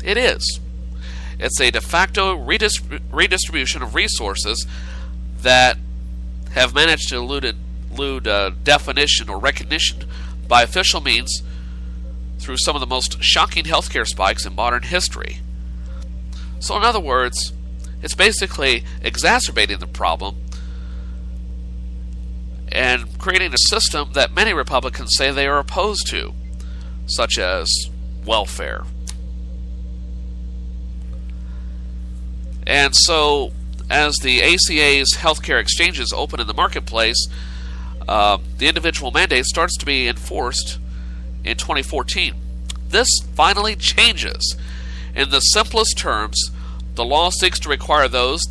It is. It's a de facto redistribution of resources that have managed to elude definition or recognition by official means through some of the most shocking healthcare spikes in modern history. So in other words, it's basically exacerbating the problem and creating a system that many Republicans say they are opposed to, such as welfare. And so, as the ACA's healthcare exchanges open in the marketplace, the individual mandate starts to be enforced in 2014. This finally changes. In the simplest terms, the law seeks to require those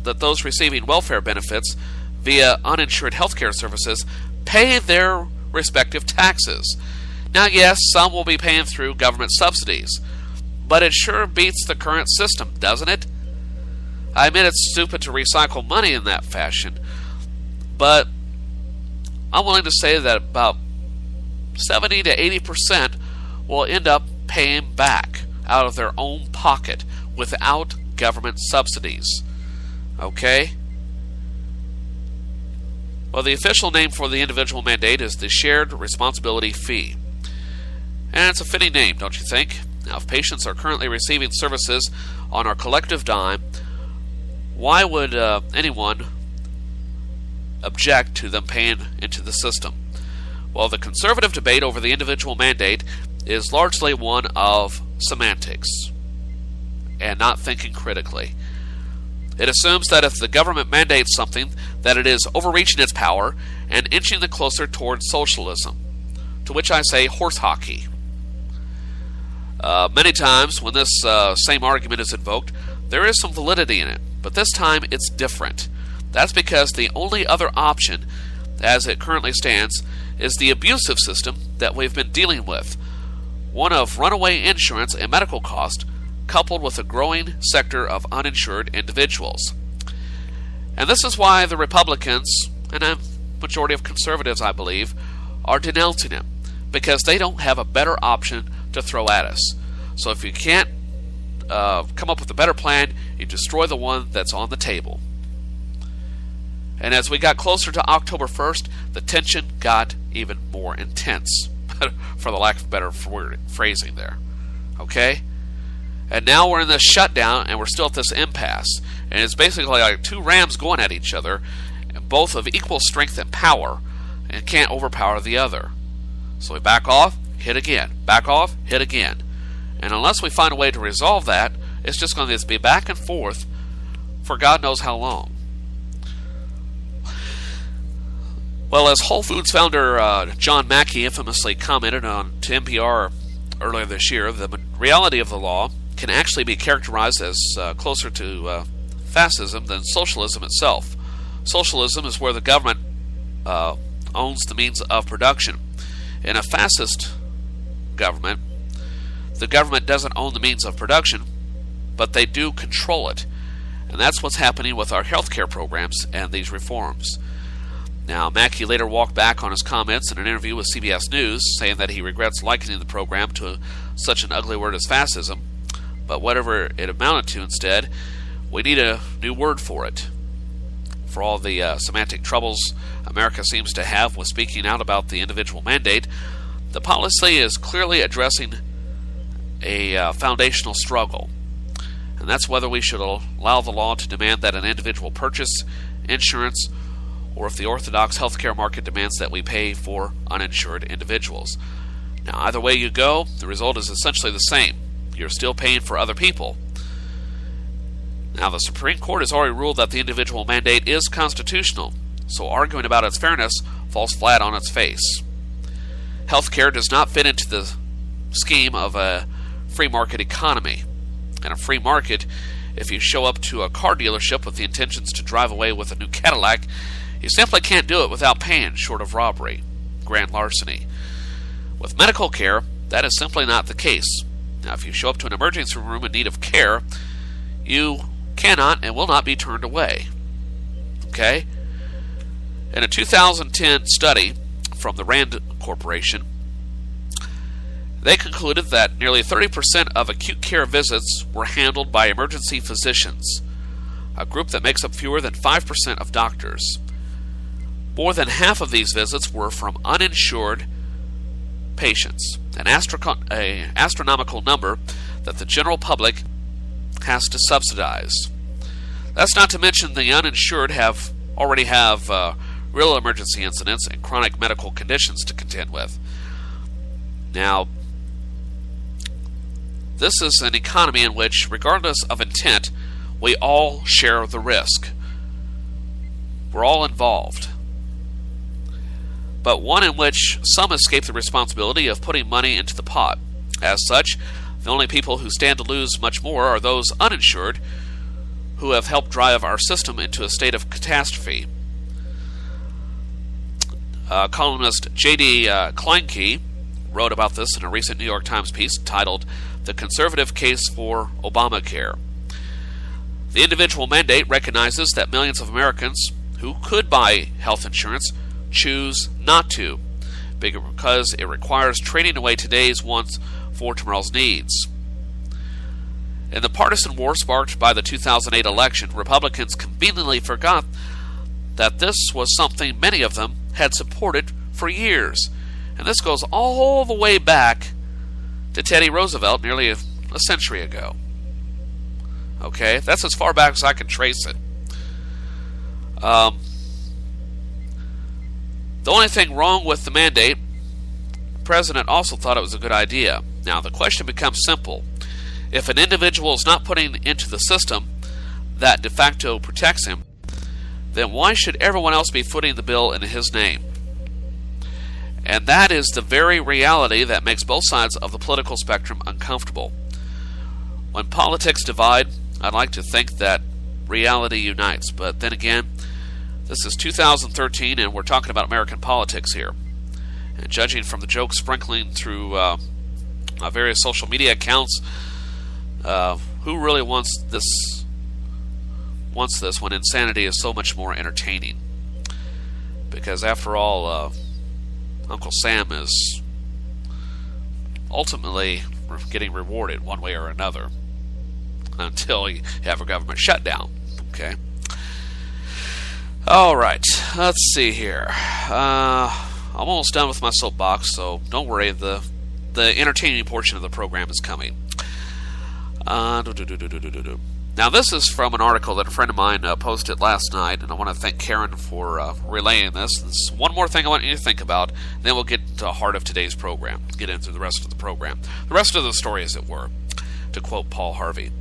those receiving welfare benefits via uninsured healthcare services pay their respective taxes. Now, yes, some will be paying through government subsidies, but it sure beats the current system, doesn't it? I admit it's stupid to recycle money in that fashion, but I'm willing to say that about 70 to 80% will end up paying back out of their own pocket without government subsidies. Okay? Well, the official name for the individual mandate is the Shared Responsibility Fee. And it's a fitting name, don't you think? Now, if patients are currently receiving services on our collective dime, why would anyone object to them paying into the system? Well, the conservative debate over the individual mandate is largely one of semantics and not thinking critically. It assumes that if the government mandates something, that it is overreaching its power and inching it closer towards socialism, to which I say horse hockey. Many times when this same argument is invoked, there is some validity in it, but this time it's different. That's because the only other option, as it currently stands, is the abusive system that we've been dealing with, one of runaway insurance and medical cost, coupled with a growing sector of uninsured individuals. And this is why the Republicans, and a majority of conservatives, I believe, are denouncing him, because they don't have a better option to throw at us. So if you can't come up with a better plan, you destroy the one that's on the table. And as we got closer to October 1st, the tension got even more intense, for the lack of better phrasing there. Okay? And now we're in this shutdown, and we're still at this impasse. And it's basically like two rams going at each other, both of equal strength and power, and can't overpower the other. So we back off, hit again. Back off, hit again. And unless we find a way to resolve that, it's just going to be back and forth for God knows how long. Well, as Whole Foods founder John Mackey infamously commented on to NPR earlier this year, the reality of the law can actually be characterized as closer to fascism than socialism itself. Socialism is where the government owns the means of production. In a fascist government, the government doesn't own the means of production, but they do control it. And that's what's happening with our healthcare programs and these reforms. Now, Mackey later walked back on his comments in an interview with CBS News, saying that he regrets likening the program to such an ugly word as fascism, but whatever it amounted to instead, we need a new word for it. For all the semantic troubles America seems to have with speaking out about the individual mandate, the policy is clearly addressing a foundational struggle, and that's whether we should allow the law to demand that an individual purchase insurance, or if the orthodox healthcare market demands that we pay for uninsured individuals. Now, either way you go, the result is essentially the same. You're still paying for other people. Now, the Supreme Court has already ruled that the individual mandate is constitutional, so arguing about its fairness falls flat on its face. Healthcare does not fit into the scheme of a free market economy. In a free market, if you show up to a car dealership with the intentions to drive away with a new Cadillac, you simply can't do it without paying, short of robbery, grand larceny. With medical care, that is simply not the case. Now, if you show up to an emergency room in need of care, you cannot and will not be turned away. Okay? In a 2010 study from the Rand Corporation, They concluded that nearly 30% of acute care visits were handled by emergency physicians, a group that makes up fewer than 5% of doctors. More than half of these visits were from uninsured patients, an astronomical number that the general public has to subsidize. That's not to mention the uninsured already have real emergency incidents and chronic medical conditions to contend with. Now, this is an economy in which, regardless of intent, we all share the risk. We're all involved. But one in which some escape the responsibility of putting money into the pot. As such, the only people who stand to lose much more are those uninsured who have helped drive our system into a state of catastrophe. Columnist J.D. Kleinke wrote about this in a recent New York Times piece titled "The Conservative Case for Obamacare." The individual mandate recognizes that millions of Americans who could buy health insurance choose not to, because it requires trading away today's wants for tomorrow's needs. In the partisan war sparked by the 2008 election, Republicans conveniently forgot that this was something many of them had supported for years. And this goes all the way back to Teddy Roosevelt nearly a century ago. Okay, that's as far back as I can trace it. The only thing wrong with the mandate, the president also thought it was a good idea. Now, the question becomes simple. If an individual is not putting into the system that de facto protects him, then why should everyone else be footing the bill in his name? And that is the very reality that makes both sides of the political spectrum uncomfortable. When politics divide, I'd like to think that reality unites. But then again, this is 2013 and we're talking about American politics here. And judging from the jokes sprinkling through various social media accounts, who really wants this when insanity is so much more entertaining? Because after all, Uncle Sam is ultimately getting rewarded one way or another until you have a government shutdown. Okay. All right. Let's see here. I'm almost done with my soapbox, so don't worry. The entertaining portion of the program is coming. Now, this is from an article that a friend of mine posted last night, and I want to thank Karen for relaying this. There's one more thing I want you to think about, and then we'll get to the heart of today's program, get into the rest of the program. The rest of the story, as it were, to quote Paul Harvey.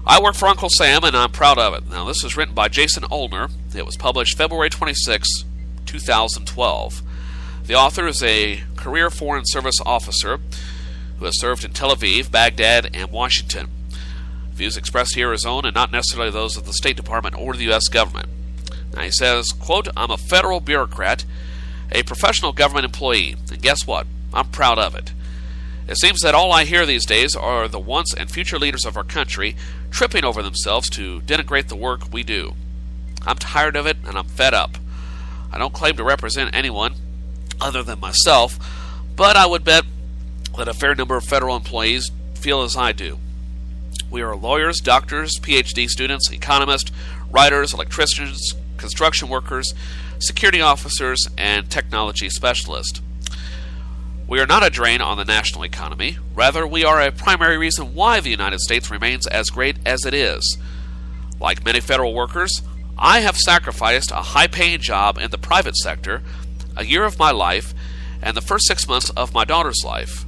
I work for Uncle Sam, and I'm proud of it. Now, this was written by Jason Olner. It was published February 26, 2012. The author is a career Foreign Service officer who has served in Tel Aviv, Baghdad, and Washington. Views expressed here are his own and not necessarily those of the State Department or the U.S. government. Now he says, quote, I'm a federal bureaucrat, a professional government employee, and guess what? I'm proud of it. It seems that all I hear these days are the once and future leaders of our country tripping over themselves to denigrate the work we do. I'm tired of it and I'm fed up. I don't claim to represent anyone other than myself, but I would bet that a fair number of federal employees feel as I do. We are lawyers, doctors, PhD students, economists, writers, electricians, construction workers, security officers, and technology specialists. We are not a drain on the national economy. Rather, we are a primary reason why the United States remains as great as it is. Like many federal workers, I have sacrificed a high-paying job in the private sector, a year of my life, and the first 6 months of my daughter's life,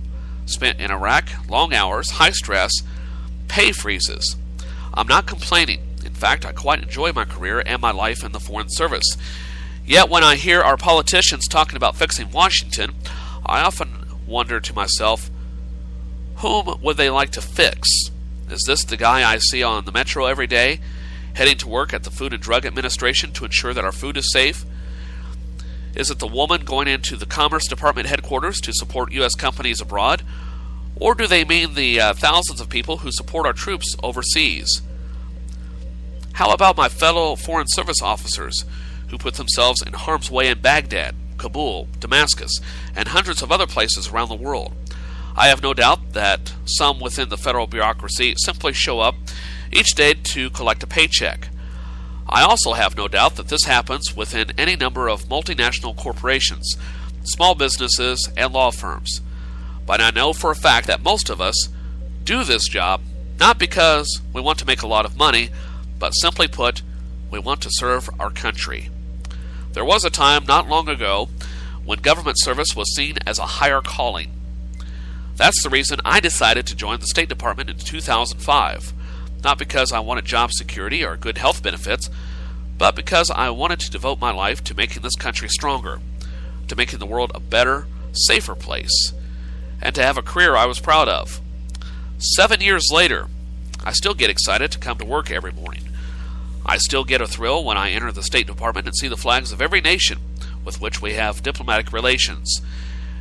spent in Iraq, long hours, high stress, pay freezes. I'm not complaining. In fact, I quite enjoy my career and my life in the Foreign Service. Yet when I hear our politicians talking about fixing Washington, I often wonder to myself, whom would they like to fix? Is this the guy I see on the metro every day, heading to work at the Food and Drug Administration to ensure that our food is safe? Is it the woman going into the Commerce Department headquarters to support U.S. companies abroad? Or do they mean the thousands of people who support our troops overseas? How about my fellow Foreign Service officers who put themselves in harm's way in Baghdad, Kabul, Damascus, and hundreds of other places around the world? I have no doubt that some within the federal bureaucracy simply show up each day to collect a paycheck. I also have no doubt that this happens within any number of multinational corporations, small businesses, and law firms. But I know for a fact that most of us do this job not because we want to make a lot of money, but simply put, we want to serve our country. There was a time not long ago when government service was seen as a higher calling. That's the reason I decided to join the State Department in 2005. Not because I wanted job security or good health benefits, but because I wanted to devote my life to making this country stronger, to making the world a better, safer place, and to have a career I was proud of. 7 years later, I still get excited to come to work every morning. I still get a thrill when I enter the State Department and see the flags of every nation with which we have diplomatic relations.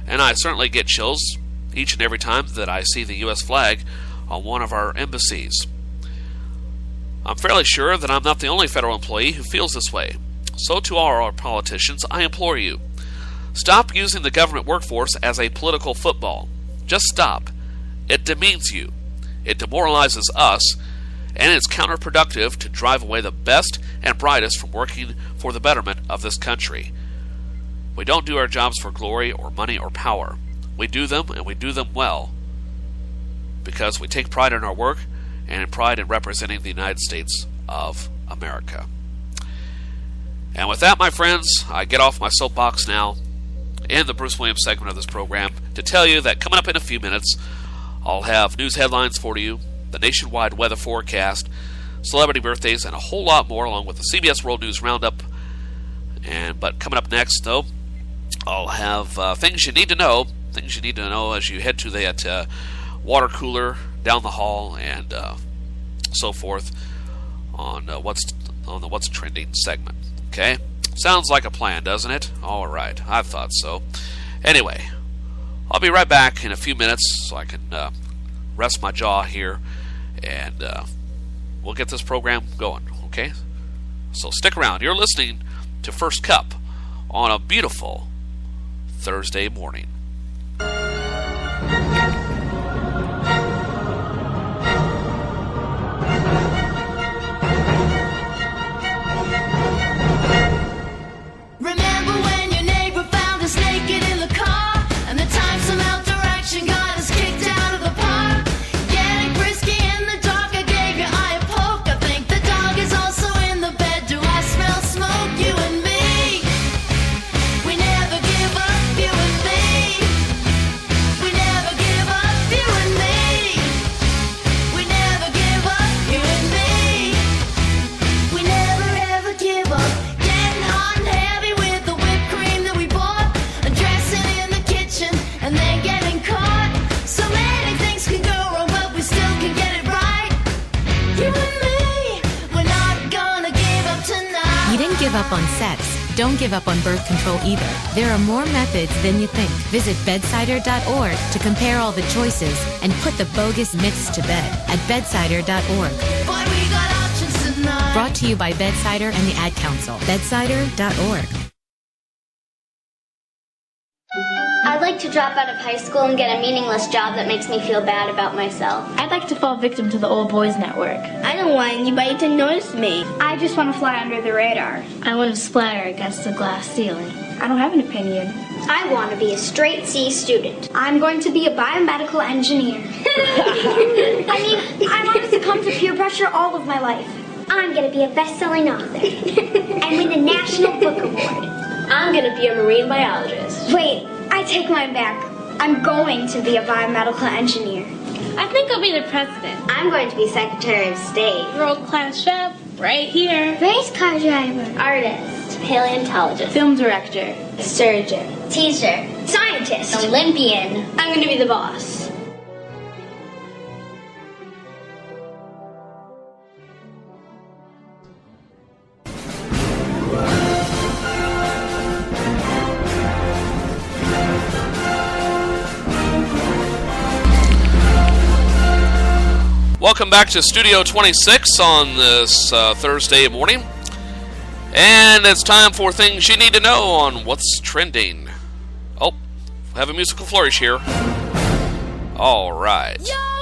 And I certainly get chills each and every time that I see the U.S. flag on one of our embassies. I'm fairly sure that I'm not the only federal employee who feels this way. So to all our politicians, I implore you, stop using the government workforce as a political football. Just stop. It demeans you. It demoralizes us, and it's counterproductive to drive away the best and brightest from working for the betterment of this country. We don't do our jobs for glory or money or power. We do them, and we do them well, because we take pride in our work and pride in representing the United States of America. And with that, my friends, I get off my soapbox now in the Bruce Williams segment of this program to tell you that coming up in a few minutes, I'll have news headlines for you, the nationwide weather forecast, celebrity birthdays, and a whole lot more, along with the CBS World News Roundup. But coming up next, though, I'll have things you need to know as you head to that water cooler down the hall and so forth on the What's Trending segment. Okay? Sounds like a plan, doesn't it? All right, I thought so. Anyway, I'll be right back in a few minutes so I can rest my jaw here, and we'll get this program going, okay? So stick around. You're listening to First Cup on a beautiful Thursday morning. Up on sex. Don't give up on birth control either. There are more methods than you think. Visit bedsider.org to compare all the choices and put the bogus myths to bed at bedsider.org. But we got options tonight. Brought to you by Bedsider and the Ad Council. Bedsider.org. I'd like to drop out of high school and get a meaningless job that makes me feel bad about myself. I'd like to fall victim to the old boys network. I don't want anybody to notice me. I just want to fly under the radar. I want to splatter against the glass ceiling. I don't have an opinion. I want to be a straight C student. I'm going to be a biomedical engineer. I want to succumb to peer pressure all of my life. I'm going to be a best-selling author and win the National Book Award. I'm going to be a marine biologist. Wait, I take mine back. I'm going to be a biomedical engineer. I think I'll be the president. I'm going to be Secretary of State. World-class chef, right here. Race car driver. Artist. Paleontologist. Film director. Surgeon. Teacher. Scientist. Olympian. I'm going to be the boss. Welcome back to Studio 26 on this Thursday morning. And it's time for things you need to know on what's trending. Oh, have a musical flourish here. All right. Yo!